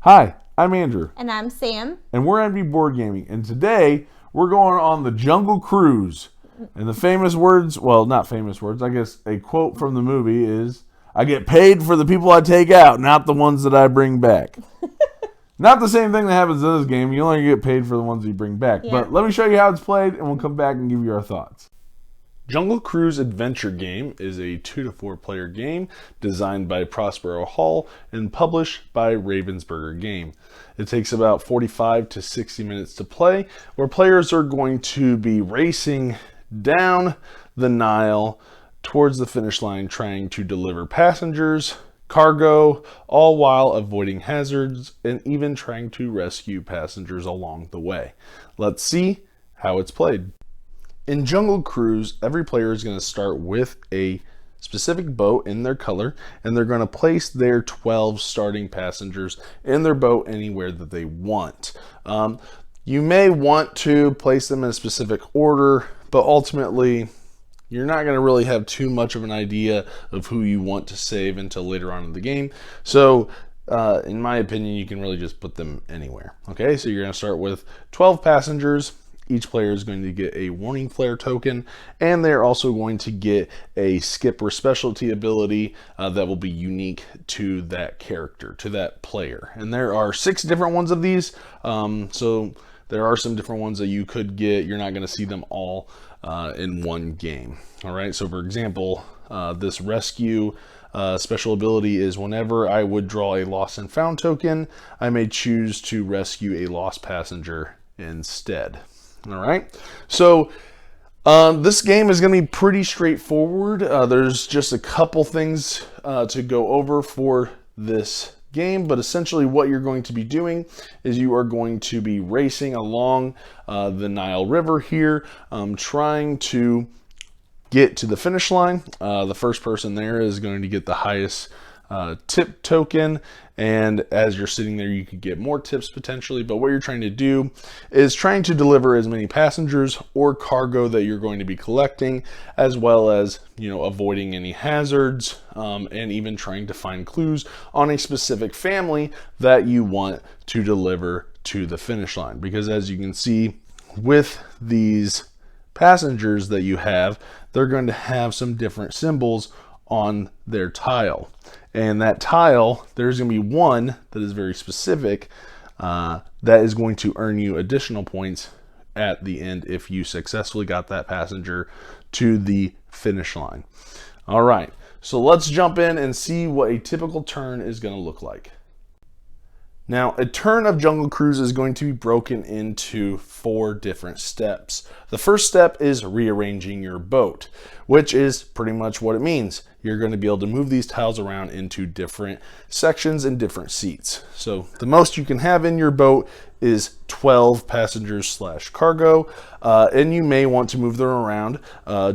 Hi, I'm Andrew. And I'm Sam. And we're MD Board Gaming. And today we're going on the Jungle Cruise. And the famous words, well, not famous words, I guess a quote from the movie is, I get paid for the people I take out, not the ones that I bring back. Not the same thing that happens in this game. You only get paid for the ones you bring back. Yeah. But let me show you how it's played, and we'll come back and give you our thoughts. Jungle Cruise Adventure Game is a 2 to 4 player game designed by Prospero Hall and published by Ravensburger Game. It takes about 45 to 60 minutes to play, where players are going to be racing down the Nile towards the finish line, trying to deliver passengers, cargo, all while avoiding hazards and even trying to rescue passengers along the way. Let's see how it's played. In Jungle Cruise, every player is going to start with a specific boat in their color, and they're going to place their 12 starting passengers in their boat anywhere that they want. You may want to place them in a specific order, but ultimately you're not going to really have too much of an idea of who you want to save until later on in the game. So in my opinion, you can really just put them anywhere. Okay, so you're going to start with 12 passengers. Each player is going to get a warning flare token, and they're also going to get a skipper specialty ability that will be unique to that character, to that player. And there are 6 different ones of these, so there are some different ones that you could get. You're not going to see them all in one game. All right, so for example, this rescue special ability is whenever I would draw a lost and found token, I may choose to rescue a lost passenger instead. All right, so this game is going to be pretty straightforward. There's just a couple things to go over for this game, but essentially what you're going to be doing is you are going to be racing along the Nile River here, trying to get to the finish line. The first person there is going to get the highest tip token, and as you're sitting there you could get more tips potentially, but what you're trying to do is trying to deliver as many passengers or cargo that you're going to be collecting, as well as, you know, avoiding any hazards, and even trying to find clues on a specific family that you want to deliver to the finish line. Because as you can see with these passengers that you have, they're going to have some different symbols on their tile, and that tile, there's going to be one that is very specific that is going to earn you additional points at the end if you successfully got that passenger to the finish line. All right, so let's jump in and see what a typical turn is going to look like. Now, a turn of Jungle Cruise is going to be broken into 4 different steps. The first step is rearranging your boat, which is pretty much what it means. You're going to be able to move these tiles around into different sections and different seats. So the most you can have in your boat is 12 passengers / cargo, and you may want to move them around.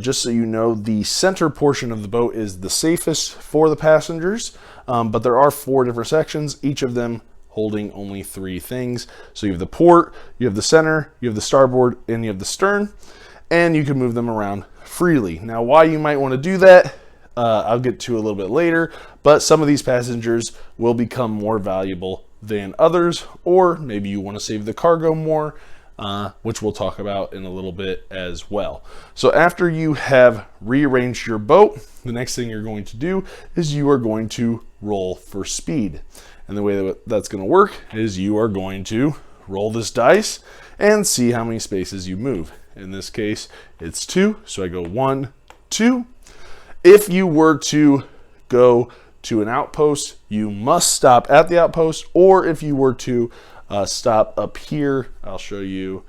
Just so you know, the center portion of the boat is the safest for the passengers, but there are 4 different sections, each of them holding only 3 things. So you have the port, you have the center, you have the starboard, and you have the stern, and you can move them around freely. Now, why you might want to do that, I'll get to a little bit later, but some of these passengers will become more valuable than others, or maybe you want to save the cargo more, which we'll talk about in a little bit as well. So after you have rearranged your boat, the next thing you're going to do is you are going to roll for speed. And the way that that's going to work is you are going to roll this dice and see how many spaces you move. In this case, it's 2, so I go 1, 2. If you were to go to an outpost, you must stop at the outpost, or if you were to stop up here, I'll show you,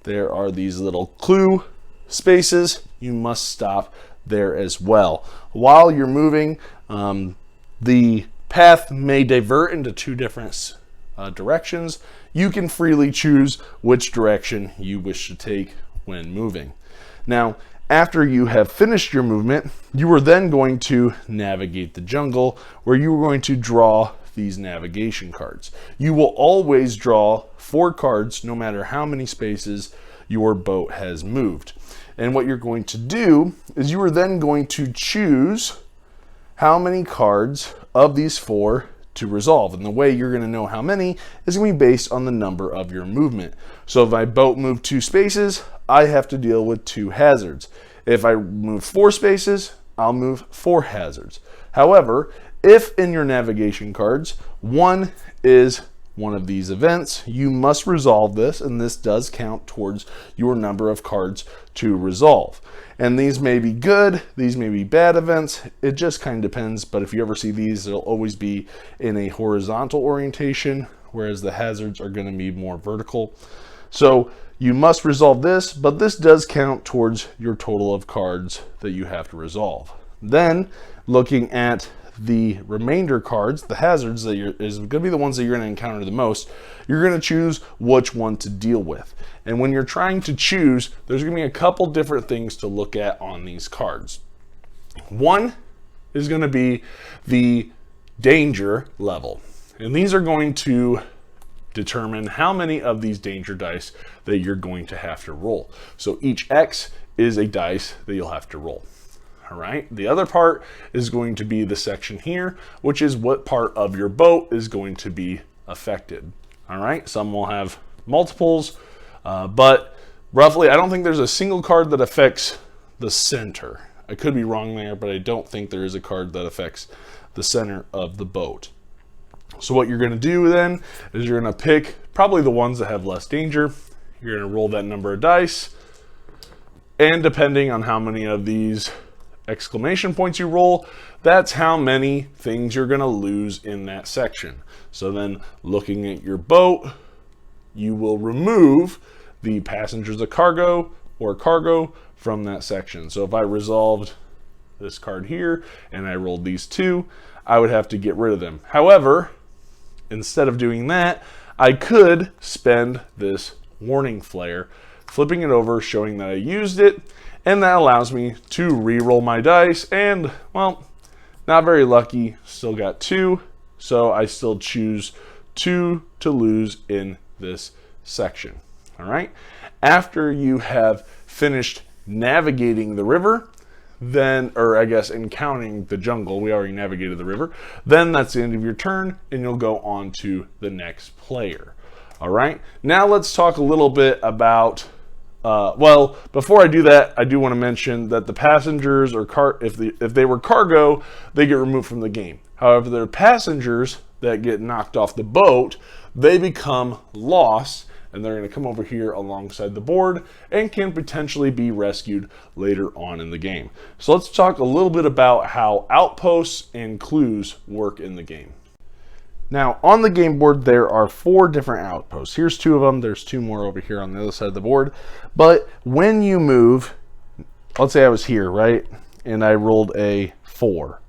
there are these little clue spaces, you must stop there as well. While you're moving, the path may divert into 2 different directions. You can freely choose which direction you wish to take when moving. Now, after you have finished your movement, you are then going to navigate the jungle, where you are going to draw these navigation cards. You will always draw 4 cards no matter how many spaces your boat has moved. And what you're going to do is you are then going to choose how many cards of these 4 to resolve. And the way you're going to know how many is going to be based on the number of your movement. So if my boat moved 2 spaces, I have to deal with 2 hazards. If I move 4 spaces, I'll move 4 hazards. However, if in your navigation cards, 1 is one of these events, you must resolve this, and this does count towards your number of cards to resolve. And these may be good, these may be bad events, it just kind of depends, but if you ever see these, they'll always be in a horizontal orientation, whereas the hazards are going to be more vertical. So you must resolve this, but this does count towards your total of cards that you have to resolve. Then, looking at the remainder cards, the hazards that is going to be the ones that you're going to encounter the most, you're going to choose which one to deal with. And when you're trying to choose, there's going to be a couple different things to look at on these cards. One is going to be the danger level. And these are going to determine how many of these danger dice that you're going to have to roll. So each X is a dice that you'll have to roll. All right. The other part is going to be the section here, which is what part of your boat is going to be affected. All right. Some will have multiples, but roughly, I don't think there's a single card that affects the center. I could be wrong there, but I don't think there is a card that affects the center of the boat. So what you're going to do then is you're going to pick probably the ones that have less danger. You're going to roll that number of dice, and depending on how many of these exclamation points you roll, that's how many things you're going to lose in that section. So then looking at your boat, you will remove the passengers of cargo or cargo from that section. So if I resolved this card here and I rolled these 2, I would have to get rid of them. However, instead of doing that, I could spend this warning flare, flipping it over, showing that I used it, and that allows me to re-roll my dice, and, well, not very lucky, still got 2, so I still choose 2 to lose in this section. All right? After you have finished navigating the river, then, or I guess encountering the jungle, we already navigated the river, then that's the end of your turn, and you'll go on to the next player. All right? Now let's talk a little bit about well, before I do that, I do want to mention that the passengers or if they were cargo, they get removed from the game. However, there are passengers that get knocked off the boat, they become lost, and they're going to come over here alongside the board and can potentially be rescued later on in the game. So let's talk a little bit about how outposts and clues work in the game. Now, on the game board, there are 4 different outposts. Here's 2 of them. There's 2 more over here on the other side of the board. But when you move, let's say I was here, right? And I rolled a 4.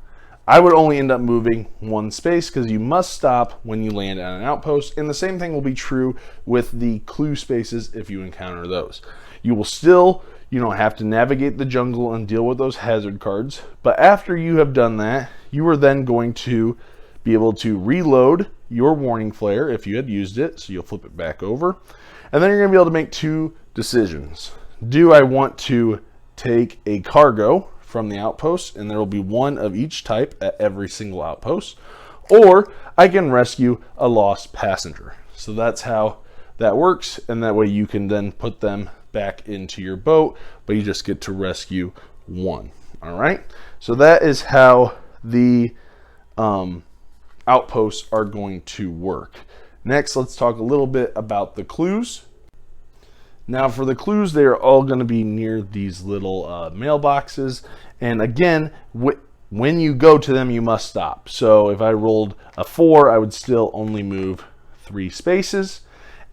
I would only end up moving 1 space because you must stop when you land at an outpost. And the same thing will be true with the clue spaces if you encounter those. You will still, have to navigate the jungle and deal with those hazard cards. But after you have done that, you are then going to be able to reload your warning flare if you had used it, so you'll flip it back over, and then you're going to be able to make 2 decisions. Do I want to take a cargo from the outpost, and there will be 1 of each type at every single outpost, or I can rescue a lost passenger. So that's how that works, and that way you can then put them back into your boat, but you just get to rescue 1. All right, so that is how the outposts are going to work. Next, let's talk a little bit about the clues. Now for the clues, they are all going to be near these little mailboxes. And again, when you go to them, you must stop. So if I rolled a 4, I would still only move 3 spaces.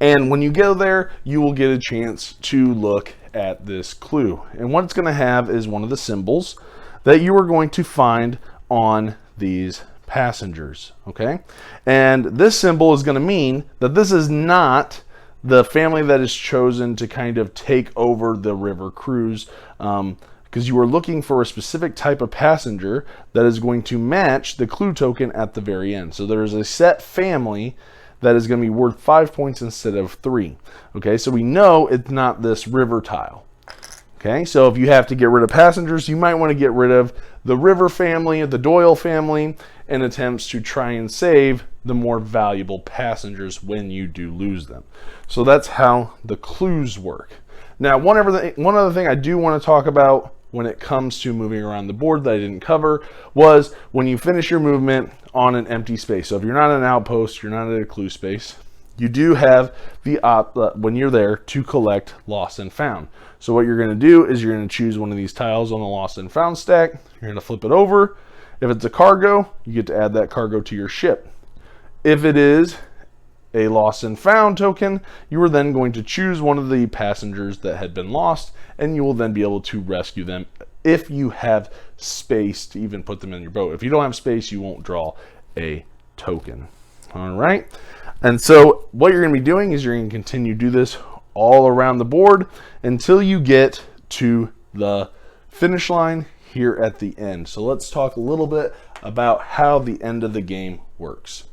And when you go there, you will get a chance to look at this clue. And what it's going to have is one of the symbols that you are going to find on these passengers, okay? And this symbol is going to mean that this is not the family that is chosen to kind of take over the river cruise, because you are looking for a specific type of passenger that is going to match the clue token at the very end. So there is a set family that is going to be worth 5 points instead of 3. Okay, so we know it's not this river tile. Okay, so if you have to get rid of passengers, you might want to get rid of the River family, the Doyle family, in attempts to try and save the more valuable passengers when you do lose them. So that's how the clues work. Now, one other thing I do want to talk about when it comes to moving around the board that I didn't cover was when you finish your movement on an empty space. So if you're not at an outpost, you're not at a clue space, you do have the when you're there to collect lost and found. So what you're going to do is you're going to choose one of these tiles on the lost and found stack. You're going to flip it over. If it's a cargo, you get to add that cargo to your ship. If it is a lost and found token, you are then going to choose one of the passengers that had been lost, and you will then be able to rescue them if you have space to even put them in your boat. If you don't have space, you won't draw a token. All right. And so what you're going to be doing is you're going to continue to do this all around the board until you get to the finish line here at the end. So let's talk a little bit about how the end of the game works.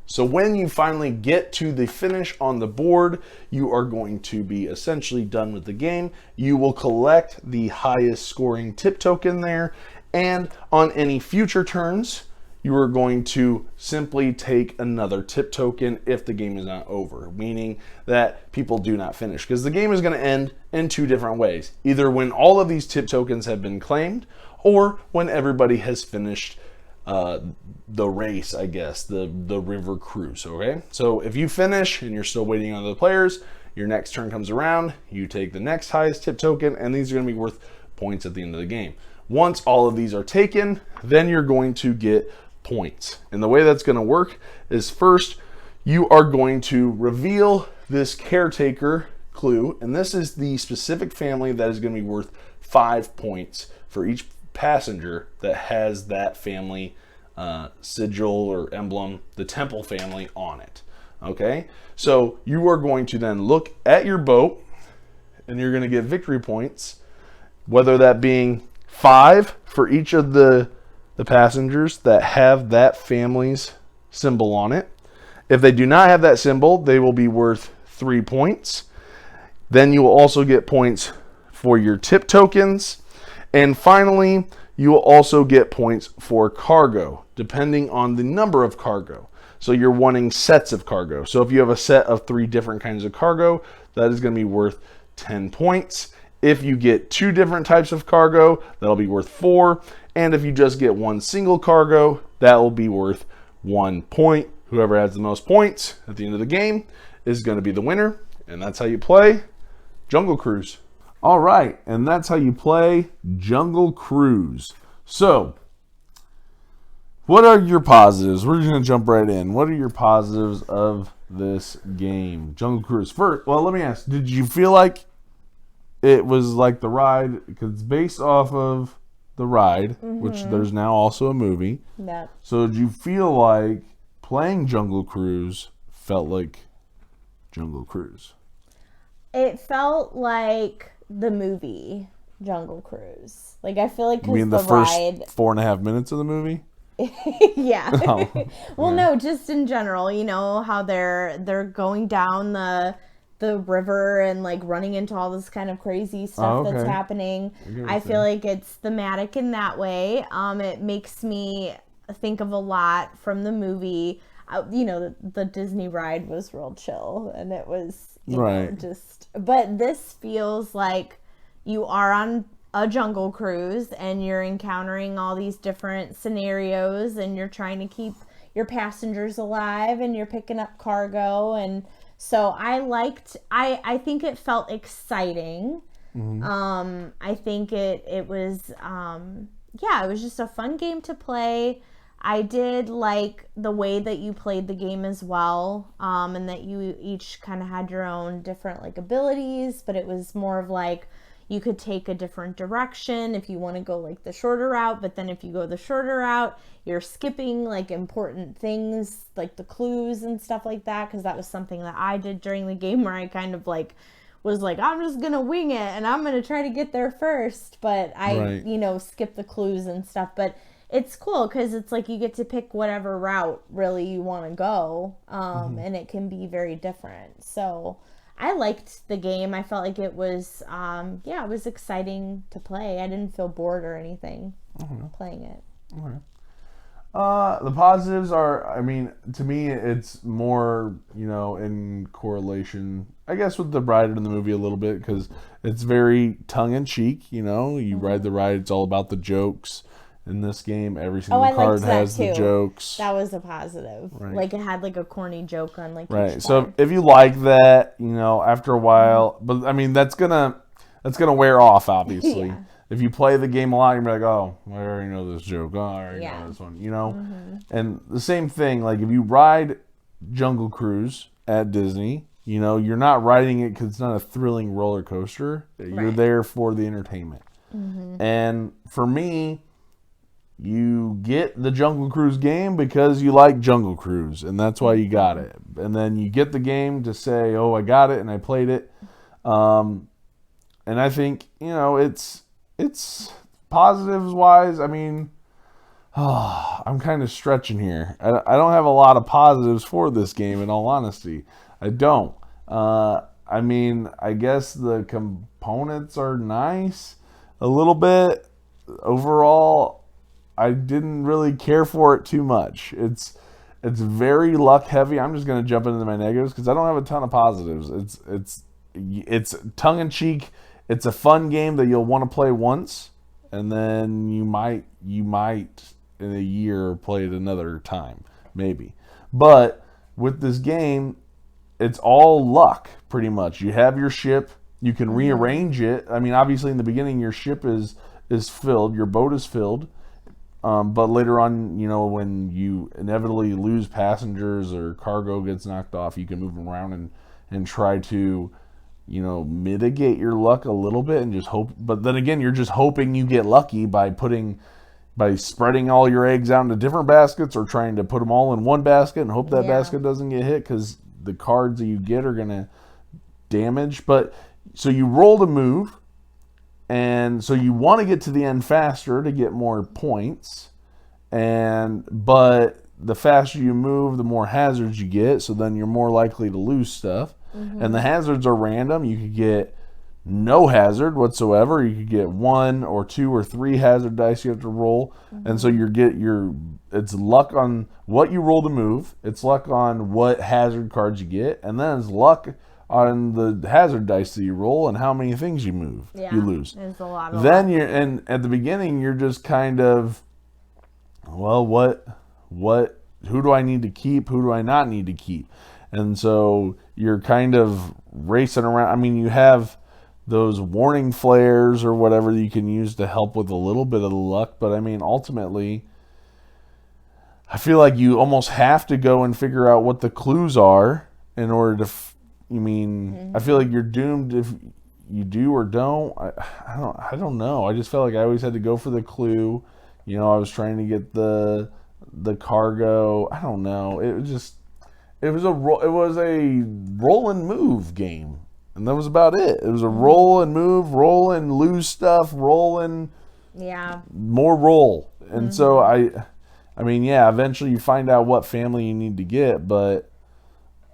So when you finally get to the finish on the board, you are going to be essentially done with the game. You will collect the highest scoring tip token there, and on any future turns, you are going to simply take another tip token if the game is not over, meaning that people do not finish, because the game is going to end in two different ways. Either when all of these tip tokens have been claimed, or when everybody has finished the race, I guess, the river cruise, okay? So if you finish and you're still waiting on the players, your next turn comes around, you take the next highest tip token, and these are going to be worth points at the end of the game. Once all of these are taken, then you're going to get points. And the way that's going to work is first, you are going to reveal this caretaker clue, and this is the specific family that is going to be worth 5 points for each passenger that has that family sigil or emblem, the temple family, on it. Okay, so you are going to then look at your boat and you're going to get victory points, whether that being 5 for each of the passengers that have that family's symbol on it. If they do not have that symbol, they will be worth 3 points. Then you will also get points for your tip tokens. And finally, you will also get points for cargo, depending on the number of cargo. So you're wanting sets of cargo. So if you have a set of 3 different kinds of cargo, that is going to be worth 10 points. If you get 2 different types of cargo, that'll be worth 4. And if you just get 1 single cargo, that will be worth 1 point. Whoever has the most points at the end of the game is going to be the winner. And that's how you play Jungle Cruise. All right, and that's how you play Jungle Cruise. So, what are your positives? We're just going to jump right in. What are your positives of this game, Jungle Cruise? First, well, let me ask, did you feel like it was like the ride, because it's based off of the ride, which there's now also a movie. Yeah. So did you feel like playing Jungle Cruise felt like Jungle Cruise? It felt like the movie Jungle Cruise. Like, I feel like You mean the first 4.5 minutes of the movie? Yeah. Oh, Well, yeah. no, just in general, you know, how they're going down the river and like running into all this kind of crazy stuff that's happening. I feel like it's thematic in that way. It makes me think of a lot from the movie. You know, the Disney ride was real chill, and it was Right. but this feels like you are on a jungle cruise and you're encountering all these different scenarios, and you're trying to keep your passengers alive, and you're picking up cargo. And so I think it felt exciting. I think it was it was just a fun game to play. I did like the way that you played the game as well, and that you each kind of had your own different like abilities, but it was more of like you could take a different direction if you want to go like the shorter route, but then if you go the shorter route, you're skipping like important things like the clues and stuff like that, because that was something that I did during the game where I kind of like was like, I'm just gonna wing it and I'm gonna try to get there first, but I skip the clues and stuff. But it's cool because it's like you get to pick whatever route really you want to go, and it can be very different. So I liked the game. I felt like it was, it was exciting to play. I didn't feel bored or anything playing it. Okay. The positives are, I mean, to me, it's more, in correlation, I guess, with the ride in the movie a little bit, because it's very tongue-in-cheek, you ride the ride, it's all about the jokes. In this game, every single card has the jokes. That was a positive. Right. Like, it had, like, a corny joke on, like, right. each So card. if you like that, after a while, but, I mean, that's gonna wear off, obviously. Yeah. If you play the game a lot, you're like, oh, I already know this joke. Oh, I already know this one, And the same thing, like, if you ride Jungle Cruise at Disney, you're not riding it because it's not a thrilling roller coaster. You're there for the entertainment. And for me, you get the Jungle Cruise game because you like Jungle Cruise, and that's why you got it. And then you get the game to say, oh, I got it, and I played it. And I think, it's positives-wise, I mean, I'm kind of stretching here. I don't have a lot of positives for this game, in all honesty. I don't. I mean, I guess the components are nice a little bit. Overall, I didn't really care for it too much. It's very luck heavy. I'm just going to jump into my negatives because I don't have a ton of positives. It's tongue in cheek. It's a fun game that you'll want to play once, and then you might in a year play it another time, maybe. But with this game, it's all luck pretty much. You have your ship. You can rearrange it. I mean, obviously in the beginning your ship is filled. Your boat is filled. But later on, when you inevitably lose passengers or cargo gets knocked off, you can move around and try to, mitigate your luck a little bit and just hope. But then again, you're just hoping you get lucky by spreading all your eggs out into different baskets or trying to put them all in one basket and hope that basket doesn't get hit because the cards that you get are going to damage. But so you roll to move. And so you want to get to the end faster to get more points, but the faster you move, the more hazards you get. So then you're more likely to lose stuff. And the hazards are random. You could get no hazard whatsoever. You could get 1 or 2 or 3 hazard dice you have to roll. And so it's luck on what you roll to move. It's luck on what hazard cards you get, and then it's luck on the hazard dice that you roll and how many things you lose. It's a lot. And at the beginning you're just kind of, well, who do I need to keep? Who do I not need to keep? And so you're kind of racing around. I mean, you have those warning flares or whatever you can use to help with a little bit of the luck, but I mean, ultimately, I feel like you almost have to go and figure out what the clues are in order to. I feel like you're doomed if you do or don't. I don't know. I just felt like I always had to go for the clue. I was trying to get the cargo. I don't know. It was a roll and move game, and that was about it. It was a roll and move, roll and lose stuff, roll and more roll. And so I mean, eventually you find out what family you need to get, but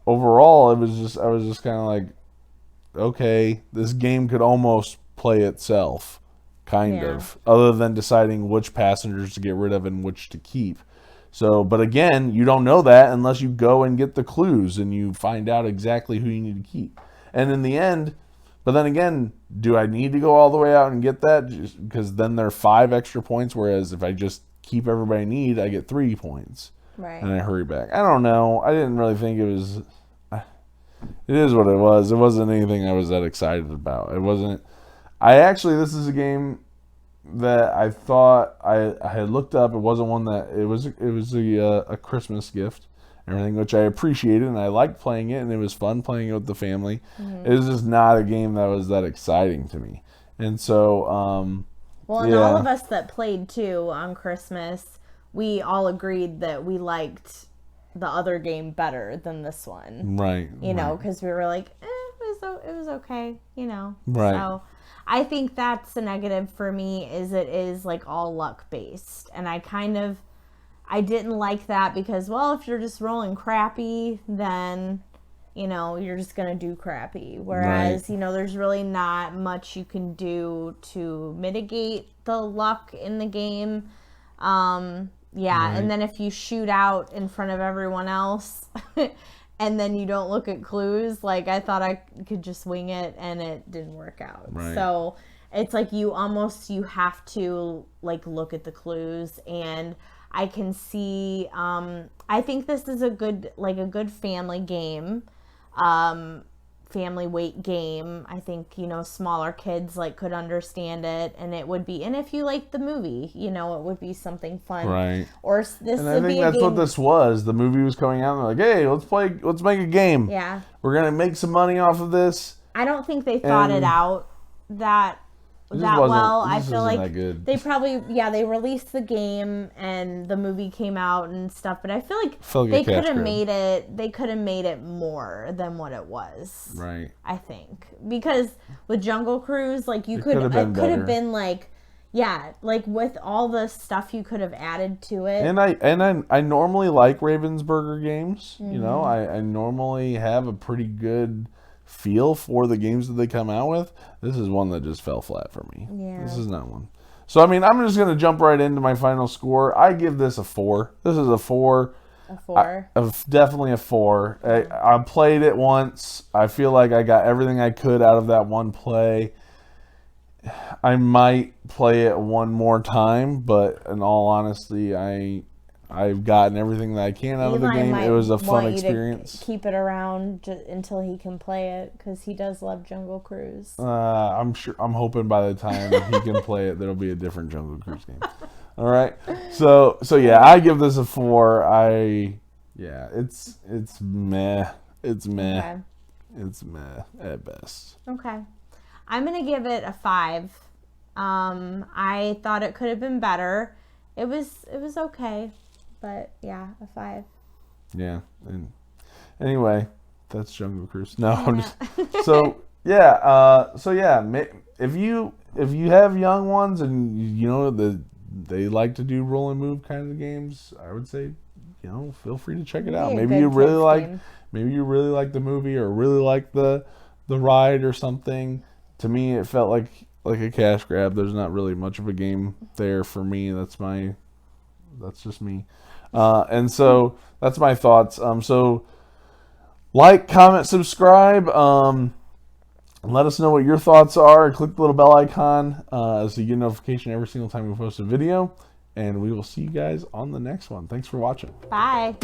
overall, I was just kind of like, okay, this game could almost play itself, kind of, other than deciding which passengers to get rid of and which to keep. So, but again, you don't know that unless you go and get the clues and you find out exactly who you need to keep. And in the end, but then again, do I need to go all the way out and get that? Because then there are 5 extra points, whereas if I just keep everybody I need, I get 3 points. Right. And I hurry back. I don't know. I didn't really think it was. It is what it was. It wasn't anything I was that excited about. It wasn't. This is a game that I thought I had looked up. It wasn't one that it was a Christmas gift and everything, which I appreciated, and I liked playing it, and it was fun playing it with the family. It was just not a game that was that exciting to me, and so and all of us that played too on Christmas, we all agreed that we liked the other game better than this one, right? Because we were like, it was okay, right? So I think that's a negative for me. Is it is like all luck based, and I didn't like that because, well, if you're just rolling crappy, then you know, you're just going to do crappy. Whereas, Right. you know, there's really not much you can do to mitigate the luck in the game. Yeah, Right. and then if you shoot out in front of everyone else and then you don't look at clues, like I thought I could just wing it and it didn't work out. Right. So it's like you have to like look at the clues, and I can see I think this is a good family game. Family weight game. I think, you know, smaller kids like could understand it, and it would be, and if you like the movie, you know, it would be something fun. Right. Or this And I would think be a that's game. what this was. The movie was coming out, and they're like, "Hey, let's make a game. Yeah. We're gonna make some money off of this." I don't think they thought it And out that just well. wasn't- I just feel isn't like that good. they probably they released the game and the movie came out and stuff, but I feel like Felt like they a cash could have grab. made it more than what it was. Right. I think because with Jungle Cruise, like you It could could have been it could have better. been like like with all the stuff you could have added to it. And I normally like Ravensburger games. Mm-hmm. You know, I normally have a pretty good feel for the games that they come out with. This is one that just fell flat for me. Yeah. This is not one. So I mean, I'm just gonna jump right into my final score. I give this a 4. This is a 4. A 4. Definitely a 4. I played it once. I feel like I got everything I could out of that one play. I might play it one more time, but in all honesty, I've gotten everything that I can out of the Eli game. might It was a fun want you to experience. keep it around until he can play it because he does love Jungle Cruise. I'm hoping by the time he can play it, there'll be a different Jungle Cruise game. All right. So yeah, I give this a 4. It's meh. It's meh. Okay. It's meh at best. Okay. I'm going to give it a 5. I thought it could have been better. It was okay, but yeah, a 5. Yeah. And anyway, that's Jungle Cruise. No, I'm just so yeah. If you have young ones and you know they like to do roll and move kind of games, I would say, you know, feel free to check it out. Maybe a Maybe good you really kids like game. maybe you really like the movie or really like the ride or something. To me, it felt like a cash grab. There's not really much of a game there for me. That's just me. And so that's my thoughts. So like, comment, subscribe. Let us know what your thoughts are. Click the little bell icon so you get a notification every single time we post a video. And we will see you guys on the next one. Thanks for watching. Bye.